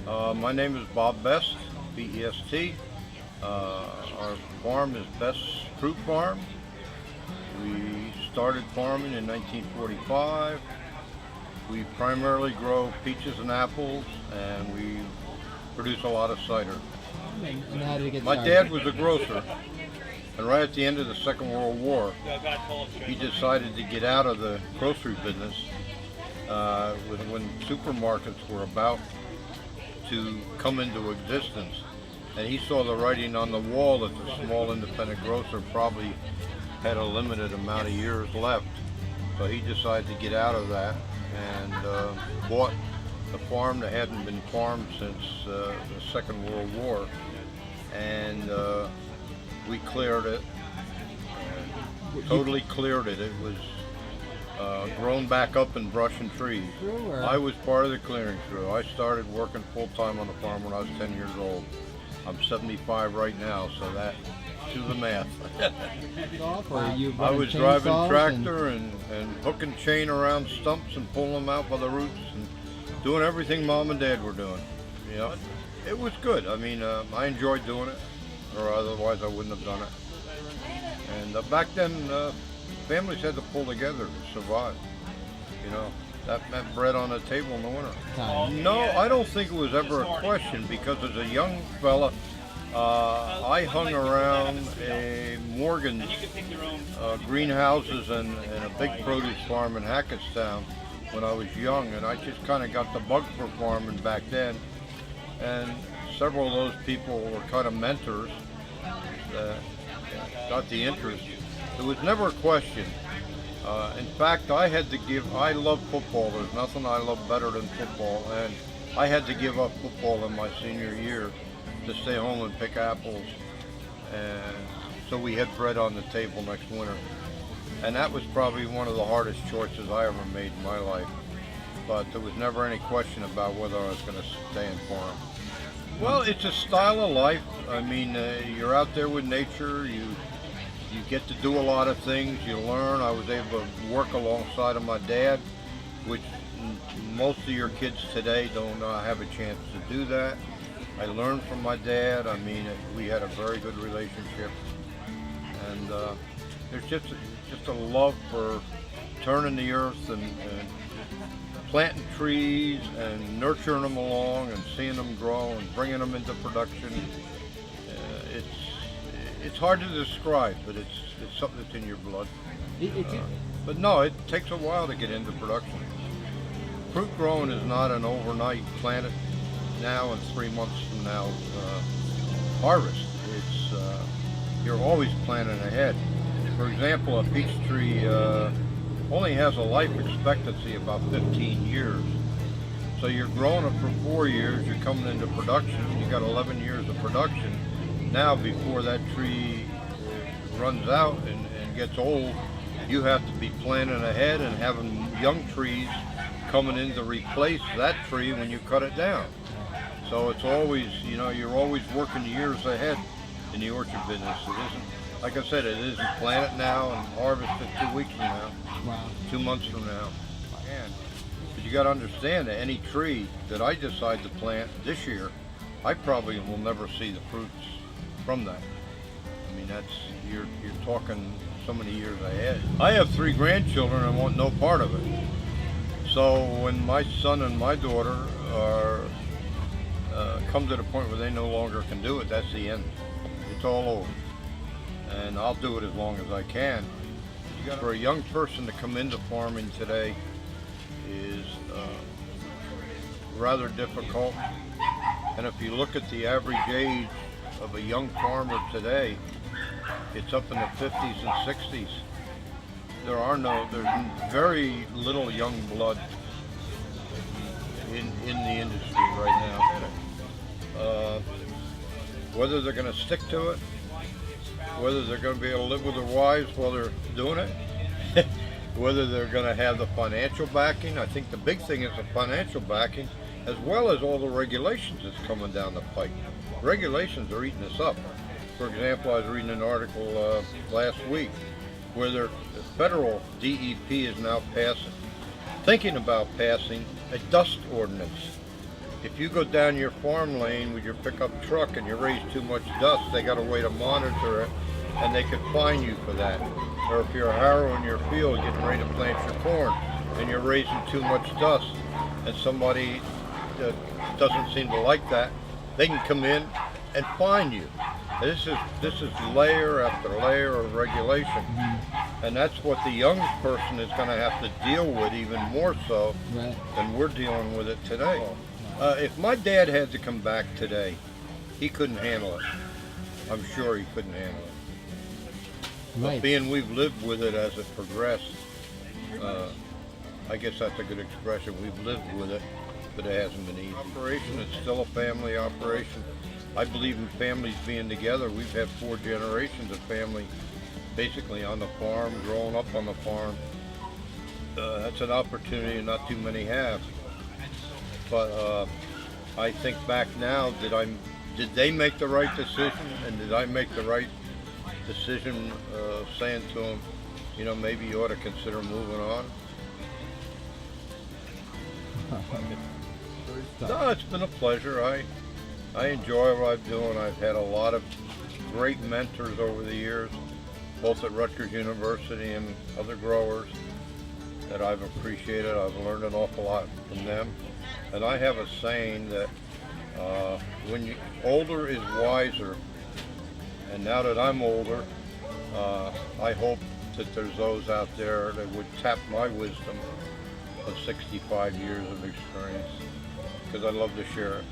My name is Bob Best, B-E-S-T. Our farm is Best Fruit Farm. We started farming in 1945. We primarily grow peaches and apples, and we produce a lot of cider. And how did it get My started? dad was a grocer, and right at the end of the Second World War, he decided to get out of the grocery business when supermarkets were about to come into existence. And he saw the writing on the wall that the small independent grocer probably had a limited amount of years left. So he decided to get out of that and bought a farm that hadn't been farmed since the Second World War. And we cleared it, totally cleared it. It was grown back up in brush and trees. I was part of the clearing crew. I started working full-time on the farm when I was 10 years old. I'm 75 right now, so that, do the math. I was driving tractor and hooking chain around stumps and pulling them out by the roots and doing everything Mom and Dad were doing. You know, it was good. I mean, I enjoyed doing it, or otherwise I wouldn't have done it. And back then, families had to pull together to survive. You know, that meant bread on the table in the winter. No, I don't think it was ever a question, because as a young fella, I hung around a Morgan's greenhouses and a big produce farm in Hackettstown when I was young, and I just kind of got the bug for farming back then. And several of those people were kind of mentors that got the interest. It was never a question. In fact, I love football. There's nothing I love better than football, and I had to give up football in my senior year to stay home and pick apples, and so we had bread on the table next winter. And that was probably one of the hardest choices I ever made in my life, but there was never any question about whether I was going to stay and farm. Well, it's a style of life. I mean, you're out there with nature, you get to do a lot of things, you learn. I was able to work alongside of my dad, which most of your kids today don't have a chance to do that. I learned from my dad. I mean, we had a very good relationship, and there's just a love for turning the earth and planting trees and nurturing them along and seeing them grow and bringing them into production. It's hard to describe, but it's something that's in your blood. But no, it takes a while to get into production. Fruit growing is not an overnight plant it now and 3 months from now harvest. It's you're always planning ahead. For example, a peach tree only has a life expectancy about 15 years. So you're growing it for 4 years, you're coming into production, you got 11 years of production. Now, before that tree runs out and gets old, you have to be planning ahead and having young trees coming in to replace that tree when you cut it down. So it's always, you know, you're always working years ahead in the orchard business. It isn't, like I said, it isn't plant it now and harvest it 2 weeks from now, 2 months from now. But you got to understand that any tree that I decide to plant this year, I probably will never see the fruits from that. I mean, you're talking so many years ahead. I have 3 grandchildren and want no part of it. So when my son and my daughter are come to the point where they no longer can do it, that's the end. It's all over. And I'll do it as long as I can. For a young person to come into farming today is rather difficult. And if you look at the average age of a young farmer today, it's up in the 50s and 60s. There's very little young blood in the industry right now. Whether they're going to stick to it, whether they're going to be able to live with their wives while they're doing it, whether they're going to have the financial backing. I think the big thing is the financial backing, as well as all the regulations that's coming down the pike. Regulations are eating us up. For example, I was reading an article last week where the federal DEP is now thinking about passing a dust ordinance. if you go down your farm lane with your pickup truck and you raise too much dust, they got a way to monitor it, and they could fine you for that. Or if you're harrowing your field, getting ready to plant your corn, and you're raising too much dust, and somebody doesn't seem to like that, they can come in and fine you. This is layer after layer of regulation, and that's what the young person is going to have to deal with even more so than we're dealing with it today. If my dad had to come back today, he couldn't handle it. I'm sure he couldn't handle it. But being we've lived with it as it progressed, I guess that's a good expression. We've lived with it, but it hasn't been easy. Operation, it's still a family operation. I believe in families being together. We've had 4 generations of family basically on the farm, growing up on the farm. That's an opportunity not too many have. But I think back now, did they make the right decision, and did I make the right decision saying to them, you know, maybe you ought to consider moving on? No, it's been a pleasure. I enjoy what I'm doing. I've had a lot of great mentors over the years, both at Rutgers University and other growers that I've appreciated. I've learned an awful lot from them. And I have a saying that older is wiser. And now that I'm older, I hope that there's those out there that would tap my wisdom of 65 years of experience, because I'd love to share it.